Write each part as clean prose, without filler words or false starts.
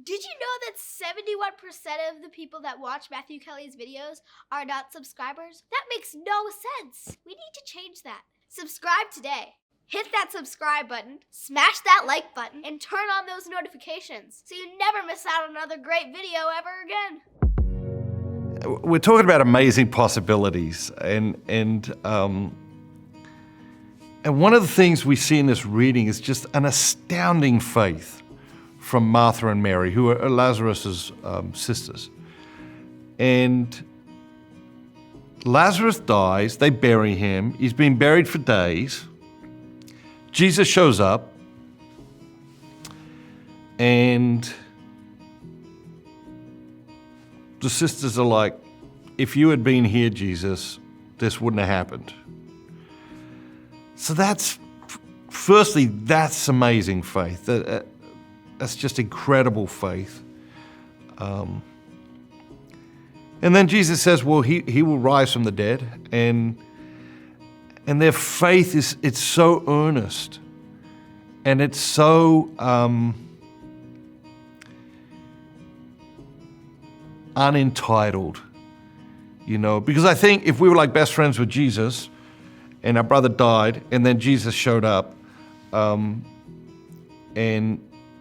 Did you know that 71% of the people that watch Matthew Kelly's videos are not subscribers? That makes no sense. We need to change that. Subscribe today. Hit that subscribe button, smash that like button, and turn on those notifications so you never miss out on another great video ever again. We're talking about amazing possibilities, and one of the things we see in this reading is just an astounding faith from Martha and Mary, who are Lazarus' sisters. And Lazarus dies, they bury him, he's been buried for days. Jesus shows up, and the sisters are like, if you had been here, Jesus, this wouldn't have happened. So firstly, that's amazing faith. That's just incredible faith. And then Jesus says, well, he will rise from the dead. And their faith it's so earnest. And it's so unentitled, because I think if we were like best friends with Jesus and our brother died and then Jesus showed up and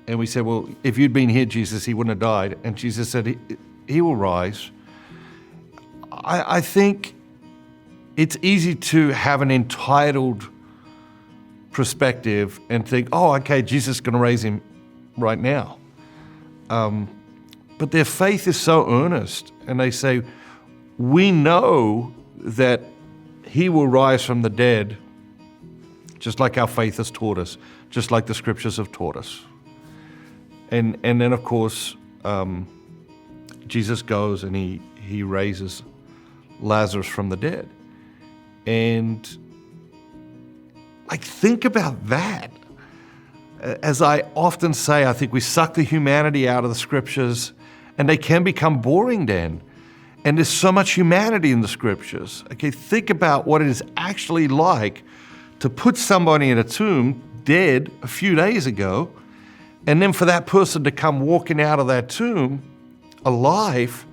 we said, well, if you'd been here, Jesus, he wouldn't have died. And Jesus said, he will rise. I think it's easy to have an entitled perspective and think, oh, okay, Jesus is going to raise him right now. But their faith is so earnest. And they say, we know that he will rise from the dead, just like our faith has taught us, just like the scriptures have taught us. And then, of course, Jesus goes and he raises Lazarus from the dead. And think about that. As I often say, I think we suck the humanity out of the scriptures and they can become boring then. And there's so much humanity in the scriptures. Okay, think about what it is actually like to put somebody in a tomb dead a few days ago, and then for that person to come walking out of that tomb alive.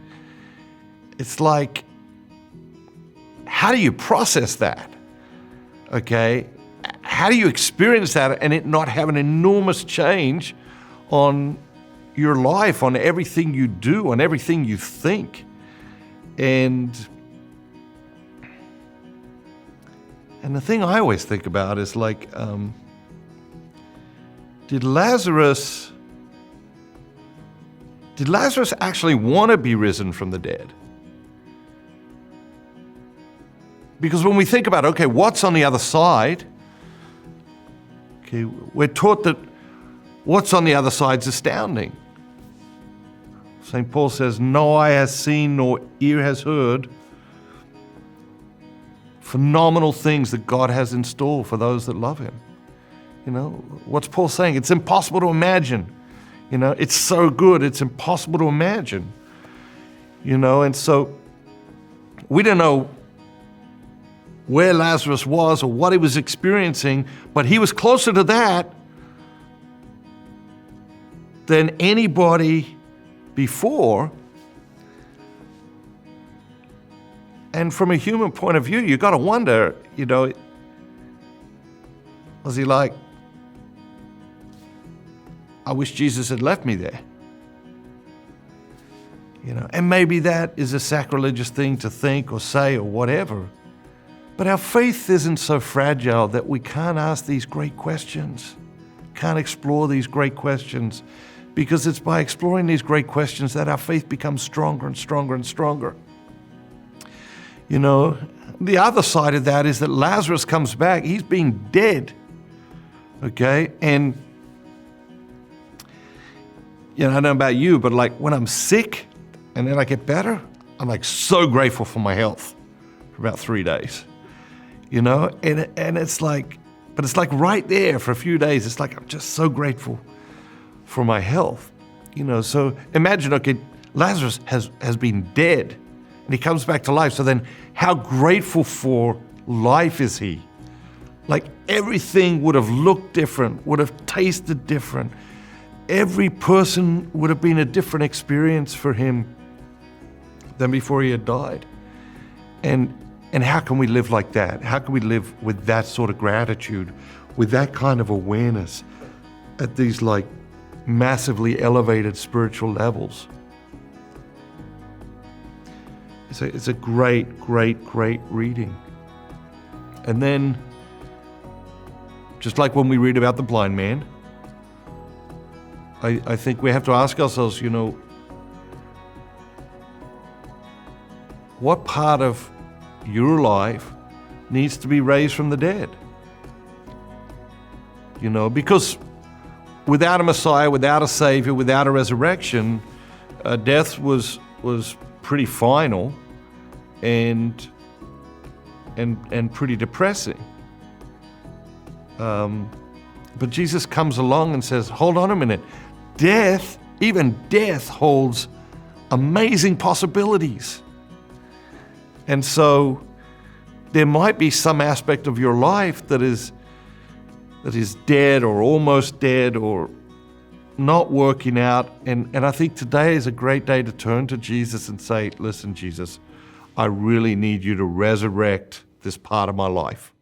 It's like, how do you process that? Okay, how do you experience that and it not have an enormous change on your life, on everything you do, on everything you think? And the thing I always think about is did Lazarus actually want to be risen from the dead? Because when we think about, okay, what's on the other side? Okay, we're taught that what's on the other side is astounding. St. Paul says, no eye has seen nor ear has heard phenomenal things that God has in store for those that love him. What's Paul saying? It's impossible to imagine. It's so good, it's impossible to imagine. And so we don't know where Lazarus was or what he was experiencing, but he was closer to that than anybody before. And from a human point of view, you got to wonder, was he like, I wish Jesus had left me there? And maybe that is a sacrilegious thing to think or say or whatever. But our faith isn't so fragile that we can't ask these great questions, can't explore these great questions, because it's by exploring these great questions that our faith becomes stronger and stronger and stronger. The other side of that is that Lazarus comes back. He's been dead, okay? And, I don't know about you, but when I'm sick and then I get better, I'm so grateful for my health for about 3 days, and it's but it's right there for a few days. It's I'm just so grateful for my health, So imagine, okay, Lazarus has been dead and he comes back to life. So then how grateful for life is he? Everything would have looked different, would have tasted different. every person would have been a different experience for him than before he had died. And how can we live like that? How can we live with that sort of gratitude, with that kind of awareness at these like massively elevated spiritual levels? It's a great, great, great reading. And then, just like when we read about the blind man, I think we have to ask ourselves, what part of your life needs to be raised from the dead? Because without a Messiah, without a Savior, without a resurrection, death was pretty final and pretty depressing. But Jesus comes along and says, hold on a minute. Even death holds amazing possibilities. And so there might be some aspect of your life that is dead or almost dead or not working out. And I think today is a great day to turn to Jesus and say, listen, Jesus, I really need you to resurrect this part of my life.